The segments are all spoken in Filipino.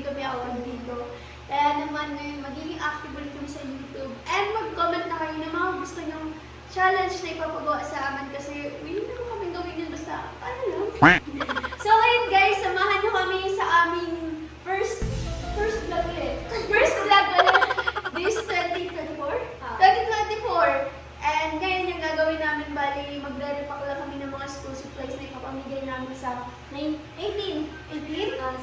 kami award dito. Kaya naman ngayon, magiging active ulit kami sa YouTube. And mag-comment na kayo ng mga gusto nyong challenge na ipapagawa sa amin kasi willing naman kami gawin yun basta ano lang. So ayun guys, samahan nyo kami sa aming first vlog ulit. First vlog ulit this 2024? 2024! And ngayon yung gagawin namin, bali magre-repack lang kami ng mga school supplies na ipapamigay namin sa 18? 18?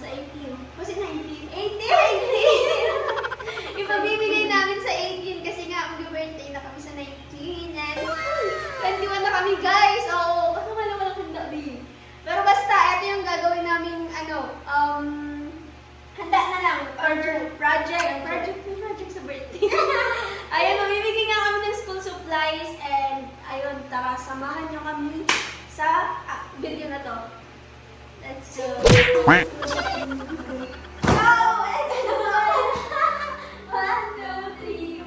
Sa 18. Was it 19? 18! Ipamimigay namin sa 18 kasi nga mag-birthday na kami sa 19 and 21 na kami guys! Oo, ano nga naman ang handabi. Pero basta, ito yung gagawin namin handa na lang. Project sa birthday. Ayun, mamimigay nga kami ng school supplies and ayun, tara, samahan nyo kami sa video na to. Let's go! So, eto naman! 1, 2, 3.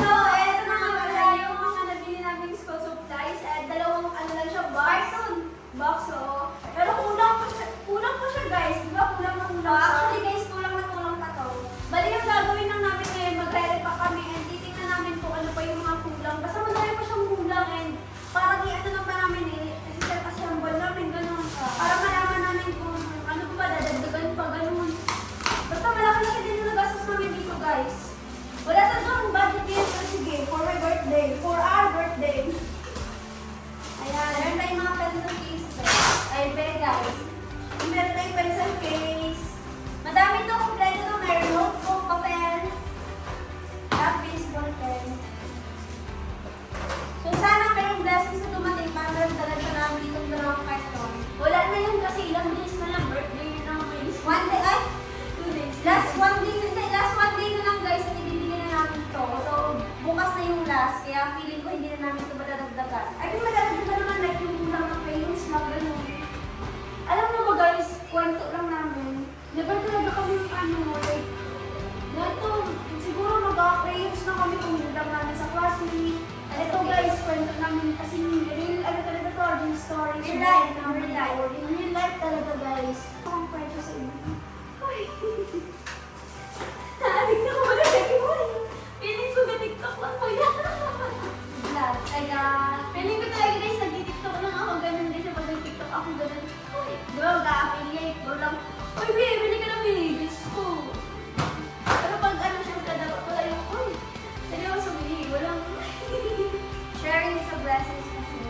So, eto na nga pala yung mga nabili namin school supplies and dalawang ano lang siya, box, oo. Pero kulang pa siya guys, di ba? Kulang na kulang. Actually guys, kulang na kulang pa to. Bali yung gagawin lang namin ngayon, magre-repack kami and titignan namin kung ano pa yung mga kulang. Basta madami pa siyang kulang and parang i-ano lang pa namin assemble namin, ganun. Para malaman namin kung ano pa ba, dadagdagan pa, ganun. Basta malaki-laki din yung nagastos namin dito guys. Wala talagang budget yun, pero sige, for my birthday, for our birthday. Ayan, meron tayong mga pencil case. Ay, pwede guys. Meron tayong pencil case. Madami to, kompleto to. Meron notebook, papel, lapis, ballpen. So, sana kayong blessings na dumating para dagdagan pa namin itong dalawang karton. Wala na yun kasi ilang days na lang. Birthday yun ang may 1 day, ay? 2 days. Last one day na lang guys at ibibigyan na namin to. So, bukas na yung last. Kaya feeling ko hindi na namin ito madadagdagan. I think madadagdagan naman like yung kulang ng crayons, mga ganun. Alam mo ba guys, kwento lang namin. Never talaga kami like, ganito, siguro mag-crayons na kami kung lang namin sa classmate. Ito guys, kwento namin kasi real, ano talaga to, real stories. Real life. In real life talaga guys. Ang kwento sa inyo. Ay. Naalig na ko magandang iwan. Feeling ko na-tiktok lang ko yan. Kaya, feeling ko talaga guys, nag-tiktok lang ako. Ganun din siya pag nag-tiktok ako. Ganun. Ay, di ba mag-affiliate? Bro lang. Uy, bili ka na Diyos ko. Pero pag ano siya, dapat wala yung, uy, seryoso, bili. Walang, sharing is a blessing kasi.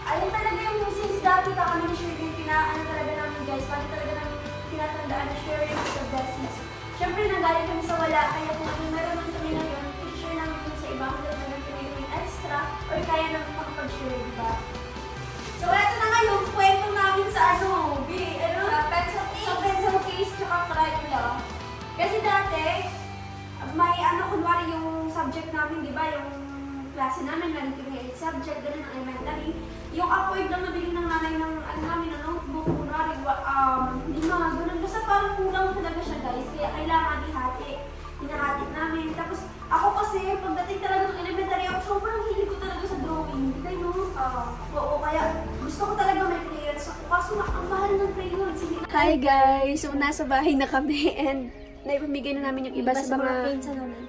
Alin talaga yung since dati pa kami ni Shirley, ano talaga namin guys, pati talaga namin tinatandaan na sharing is a blessing. Siyempre, nagaling kami sa wala, kaya kung ano meron man kami ngayon, i-share namin kami sa ibang talaga kami yung extra, or kaya namin makapag-share, diba? So, ito na nga yung kwento namin sa sa pencil case, tsaka Crayola. Kasi dati, may kunwari yung subject namin, di ba? Yung klase namin, may 8 subject, ganun ang elementary. Yung upward lang nabili ng nanay ng namin ng notebook, kunwari, 5, ganun. Basta parang kulang talaga siya guys, kaya kailangan ihati. Hinahati namin. Tapos, ako kasi, pagdating talaga ng elementary, ako sobrang hilig ko talaga sa drawing. Hindi no? Oo, kaya gusto ko talaga may crayons. Kaso ang mahal ng crayons. Hi guys! So, nasa bahay na kami and naipamigay na namin yung iba sa mga pinsan namin.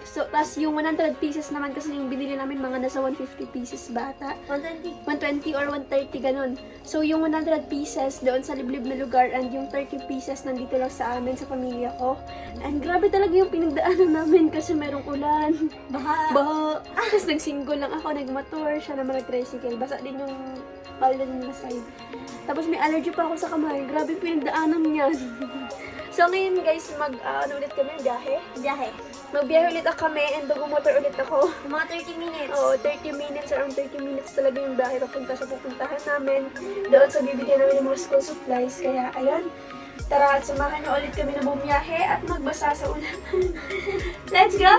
So, tapos yung 100 pieces naman kasi yung binili namin mga nasa 150 pieces bata. 120 or 130 ganun. So, yung 100 pieces doon sa liblib na lugar and yung 30 pieces nandito lang sa amin, sa pamilya ko. And grabe talaga yung pinagdaanan namin kasi merong ulan. Baha. Tapos nagsingle lang ako, nagmotor, siya naman nag-tricycle. Basa din yung palda na side. Tapos may allergy pa ako sa kamay. Grabe yung pinagdaanan niyan. So ngayon guys, ulit kami, biyahe. Magbiyahe ulit kami and mag-motor ulit ako. Mga 30 minutes. Oo, 30 minutes, around 30 minutes talaga yung biyahe papunta sa pupuntahan namin. Doon sa bibigyan namin ng mga school supplies. Kaya ayan, tara at samahan niyo ulit kami na bumiyahe at magbasa sa ulan. Let's go!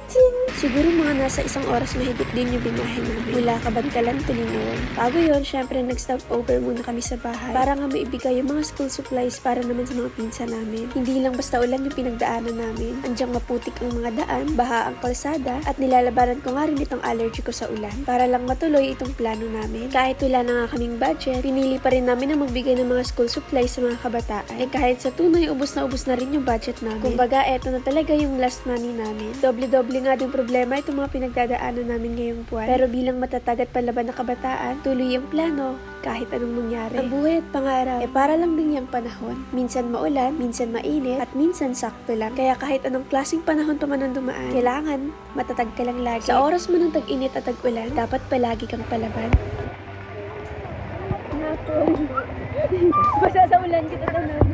Ting! Siguro mga nasa 1 oras mahigit din yung binahe namin. Mula Kabankalan, Tulingawan. Bago yun, syempre nag-stop over muna kami sa bahay para nga maibigay yung mga school supplies para naman sa mga pinsan namin. Hindi lang basta ulan yung pinagdaanan namin. Andyang maputik ang mga daan, baha ang kalsada, at nilalabanan ko nga rin itong allergy ko sa ulan. Para lang matuloy itong plano namin. Kahit wala na nga kaming budget, pinili pa rin namin na magbigay ng mga school supplies sa mga kabataan kabataan. Eh kahit sa tunay, ubos na rin yung budget namin. Kumbaga, eto na talaga yung last money namin. Doble-doble nga din problema itong mga pinagdadaanan namin ngayong buwan. Pero bilang matatag at palaban na kabataan, tuloy ang plano kahit anong mangyari. Ang buhay at pangarap, para lang din yung panahon. Minsan maulan, minsan mainit, at minsan sakto lang. Kaya kahit anong klaseng panahon pa man ang dumaan, kailangan matatag ka lang lagi. Sa oras mo ng tag-init at tag-ulan, dapat palagi kang palaban. Basta sa ulan kita tanong.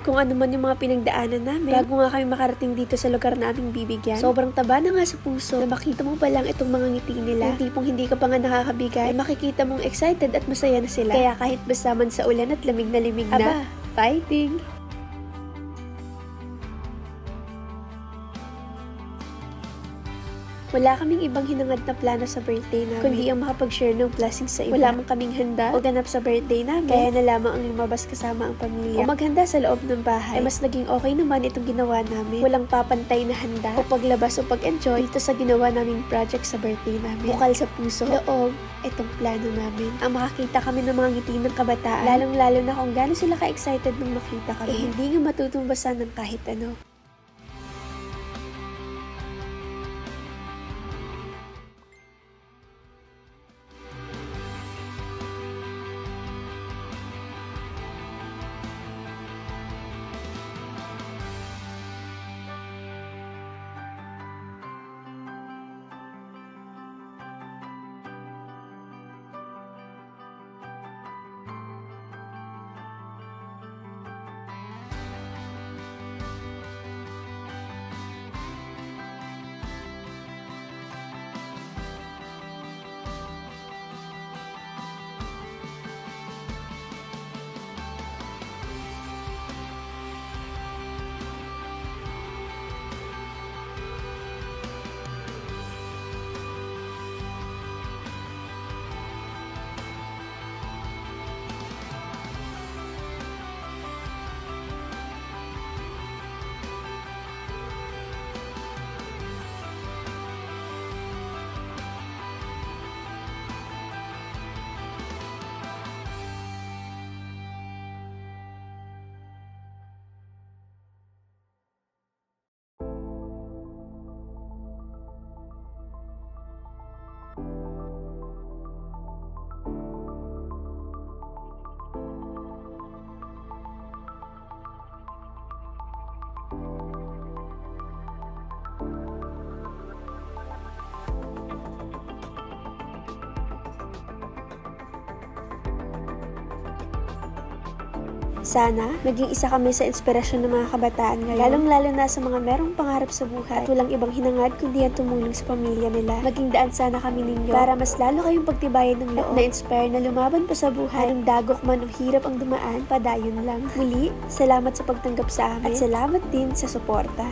Kung ano man yung mga pinagdaanan namin, bago nga kami makarating dito sa lugar na aming bibigyan, sobrang taba na nga sa puso na makita mo pa lang itong mga ngiti nila. Yung tipong hindi ka pa nga nakakabigay, makikita mong excited at masaya na sila. Kaya kahit basta man sa ulan at lamig na, aba, fighting! Wala kaming ibang hinangad na plano sa birthday namin, kundi ang makapag-share ng blessings sa iba. Wala man kaming handa o ganap sa birthday namin, kaya na lamang ang lumabas kasama ang pamilya. O maghanda sa loob ng bahay, mas naging okay naman itong ginawa namin. Walang papantay na handa o paglabas o pag-enjoy dito sa ginawa naming project sa birthday namin. Bukal sa puso, loob, itong plano namin. Ang makakita kami ng mga ngiti ng kabataan, lalong-lalo na kung gaano sila ka-excited nung makita kami. Hindi nga matutumbasan ng kahit ano. Sana, maging isa kami sa inspirasyon ng mga kabataan ngayon. Lalong-lalo na sa mga merong pangarap sa buhay at walang ibang hinangad kundi ang tumulong sa pamilya nila. Maging daan sana kami ninyo para mas lalo kayong pagtibayan ng loob, na-inspire na lumaban pa sa buhay. Anong dagok man o hirap ang dumaan, padayon lang. Muli, salamat sa pagtanggap sa amin at salamat din sa suporta.